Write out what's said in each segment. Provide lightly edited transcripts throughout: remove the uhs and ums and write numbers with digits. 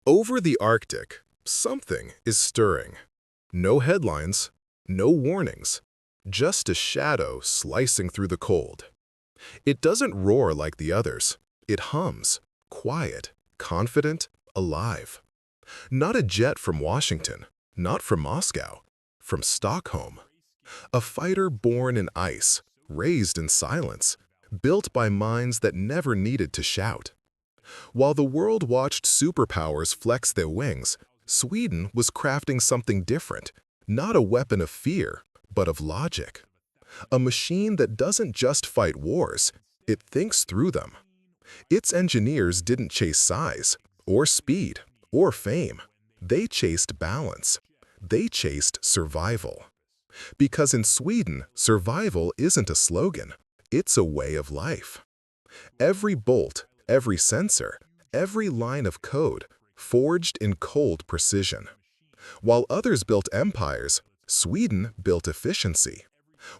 Over the Arctic, something is stirring. No headlines, no warnings, just a shadow slicing through the cold. It doesn't roar like the others. It hums, quiet, confident, alive. Not a jet from Washington, not from Moscow, from Stockholm. A fighter born in ice, raised in silence, built by minds that never needed to shout. While the world watched superpowers flex their wings, Sweden was crafting something different, not a weapon of fear, but of logic. A machine that doesn't just fight wars, it thinks through them. Its engineers didn't chase size, or speed, or fame. They chased balance. They chased survival. Because in Sweden, survival isn't a slogan, it's a way of life. Every bolt, every sensor, every line of code, forged in cold precision. While others built empires, Sweden built efficiency.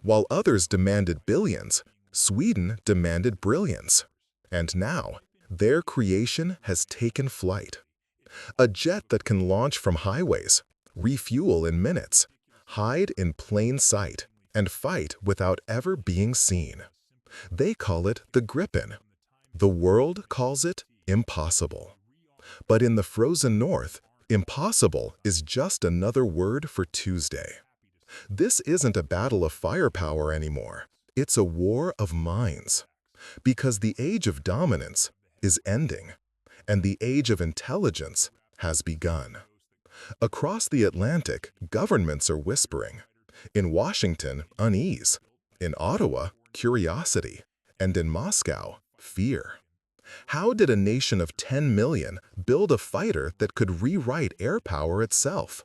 While others demanded billions, Sweden demanded brilliance. And now, their creation has taken flight. A jet that can launch from highways, refuel in minutes, hide in plain sight, and fight without ever being seen. They call it the Gripen. The world calls it impossible. But in the frozen north, impossible is just another word for Tuesday. This isn't a battle of firepower anymore. It's a war of minds. Because the age of dominance is ending, and the age of intelligence has begun. Across the Atlantic, governments are whispering. In Washington, unease. In Ottawa, curiosity. And in Moscow, fear. How did a nation of 10 million build a fighter that could rewrite air power itself?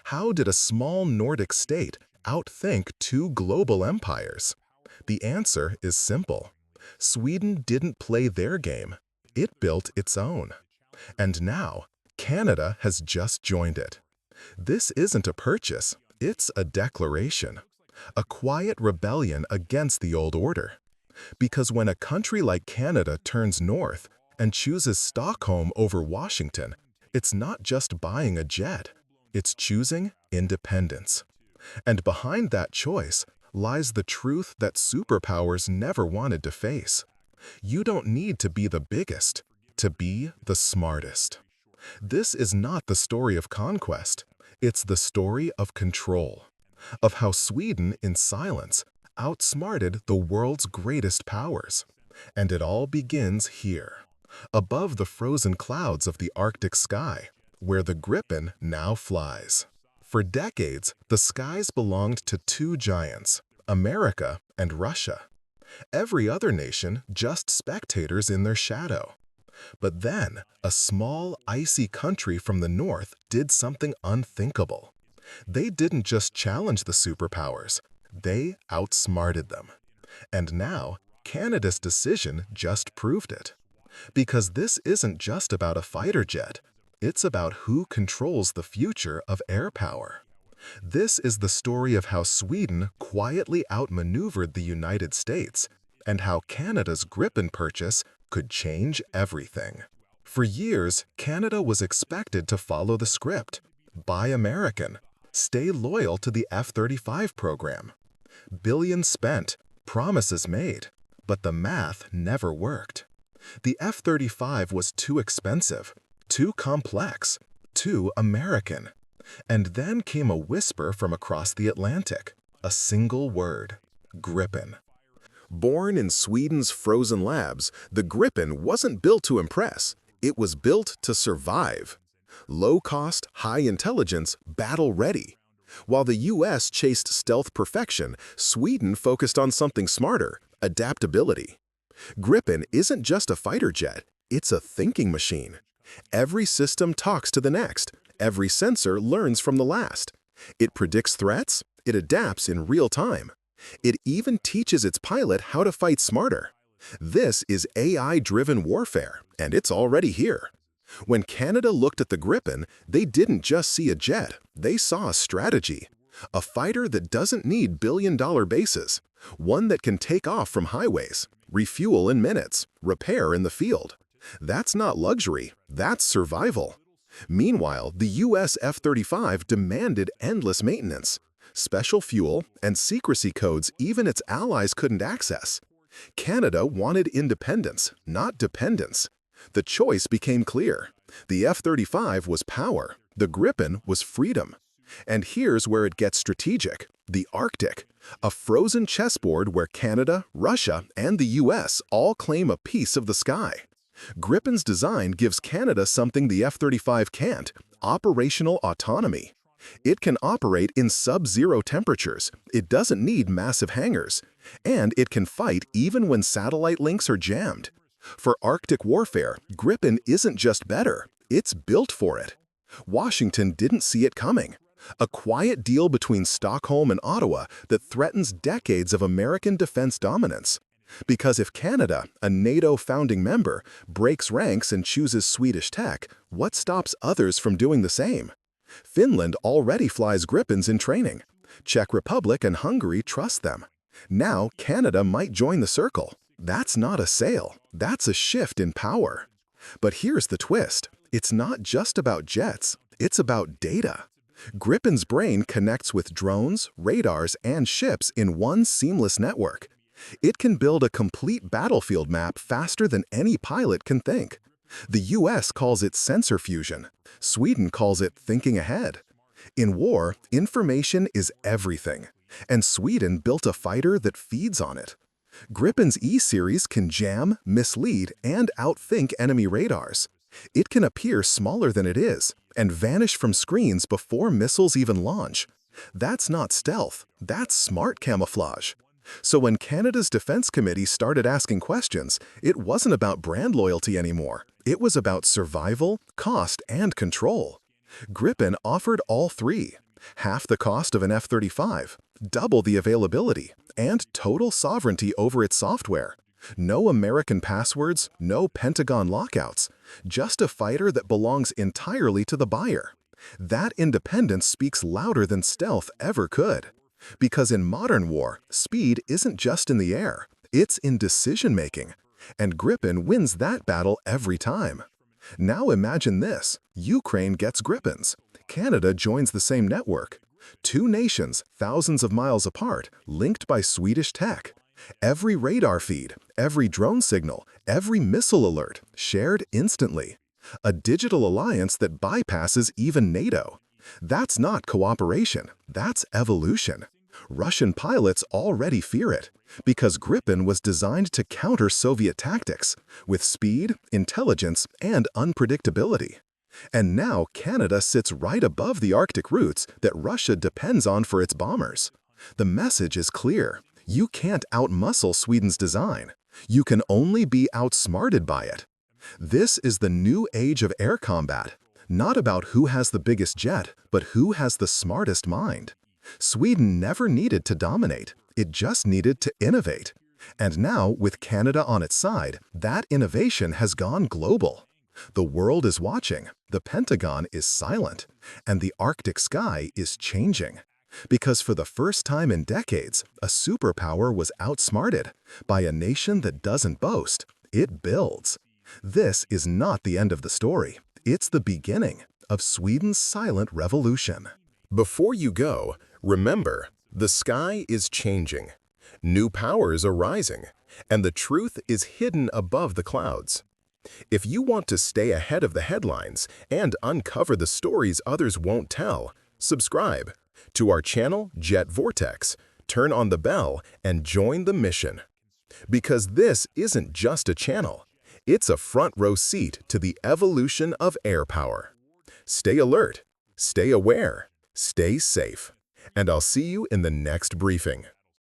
How did a small Nordic state outthink two global empires? The answer is simple. Sweden didn't play their game. It built its own. And now, Canada has just joined it. This isn't a purchase, it's a declaration. A quiet rebellion against the old order. Because when a country like Canada turns north and chooses Stockholm over Washington, it's not just buying a jet, it's choosing independence. And behind that choice lies the truth that superpowers never wanted to face. You don't need to be the biggest to be the smartest. This is not the story of conquest, it's the story of control, of how Sweden, in silence, outsmarted the world's greatest powers. And it all begins here, above the frozen clouds of the Arctic sky, where the Gripen now flies. For decades, the skies belonged to two giants, America and Russia. Every other nation just spectators in their shadow. But then, a small, icy country from the north did something unthinkable. They didn't just challenge the superpowers, they outsmarted them. And now, Canada's decision just proved it. Because this isn't just about a fighter jet, it's about who controls the future of air power. This is the story of how Sweden quietly outmaneuvered the United States and how Canada's Gripen purchase could change everything. For years, Canada was expected to follow the script. Buy American. Stay loyal to the F-35 program. Billions spent, promises made, but the math never worked. The F-35 was too expensive, too complex, too American. And then came a whisper from across the Atlantic, a single word, Gripen. Born in Sweden's frozen labs, the Gripen wasn't built to impress, it was built to survive. Low-cost, high-intelligence, battle-ready. While the US chased stealth perfection, Sweden focused on something smarter, adaptability. Gripen isn't just a fighter jet, it's a thinking machine. Every system talks to the next. Every sensor learns from the last. It predicts threats. It adapts in real time. It even teaches its pilot how to fight smarter. This is AI-driven warfare, and it's already here. When Canada looked at the Gripen, they didn't just see a jet, they saw a strategy. A fighter that doesn't need billion-dollar bases. One that can take off from highways, refuel in minutes, repair in the field. That's not luxury, that's survival. Meanwhile, the US F-35 demanded endless maintenance, special fuel, and secrecy codes even its allies couldn't access. Canada wanted independence, not dependence. The choice became clear. The F-35 was power, the Gripen was freedom. And here's where it gets strategic: the Arctic, a frozen chessboard where Canada, Russia, and the US all claim a piece of the sky. Gripen's design gives Canada something the F-35 can't: operational autonomy. It can operate in sub-zero temperatures, it doesn't need massive hangars, and it can fight even when satellite links are jammed. For Arctic warfare, Gripen isn't just better, it's built for it. Washington didn't see it coming. A quiet deal between Stockholm and Ottawa that threatens decades of American defense dominance. Because if Canada, a NATO founding member, breaks ranks and chooses Swedish tech, what stops others from doing the same? Finland already flies Gripens in training. Czech Republic and Hungary trust them. Now Canada might join the circle. That's not a sale, that's a shift in power. But here's the twist: it's not just about jets, it's about data. Gripen's brain connects with drones, radars, and ships in one seamless network. It can build a complete battlefield map faster than any pilot can think. The US calls it sensor fusion. Sweden calls it thinking ahead. In war, information is everything, and Sweden built a fighter that feeds on it. Gripen's E-series can jam, mislead, and outthink enemy radars. It can appear smaller than it is and vanish from screens before missiles even launch. That's not stealth, that's smart camouflage. So when Canada's Defense Committee started asking questions, it wasn't about brand loyalty anymore. It was about survival, cost, and control. Gripen offered all three: half the cost of an F-35, double the availability, and total sovereignty over its software. No American passwords, no Pentagon lockouts, just a fighter that belongs entirely to the buyer. That independence speaks louder than stealth ever could. Because in modern war, speed isn't just in the air, it's in decision-making. And Gripen wins that battle every time. Now imagine this: Ukraine gets Gripens. Canada joins the same network. Two nations, thousands of miles apart, linked by Swedish tech. Every radar feed, every drone signal, every missile alert, shared instantly. A digital alliance that bypasses even NATO. That's not cooperation, that's evolution. Russian pilots already fear it, because Gripen was designed to counter Soviet tactics, with speed, intelligence, and unpredictability. And now Canada sits right above the Arctic routes that Russia depends on for its bombers. The message is clear: you can't outmuscle Sweden's design. You can only be outsmarted by it. This is the new age of air combat, not about who has the biggest jet, but who has the smartest mind. Sweden never needed to dominate, it just needed to innovate. And now, with Canada on its side, that innovation has gone global. The world is watching, the Pentagon is silent, and the Arctic sky is changing. Because for the first time in decades, a superpower was outsmarted by a nation that doesn't boast, it builds. This is not the end of the story. It's the beginning of Sweden's silent revolution. Before you go, remember, the sky is changing. New powers are rising, and the truth is hidden above the clouds. If you want to stay ahead of the headlines and uncover the stories others won't tell, subscribe to our channel, Jet Vortex, turn on the bell, and join the mission. Because this isn't just a channel, it's a front-row seat to the evolution of air power. Stay alert, stay aware, stay safe, and I'll see you in the next briefing.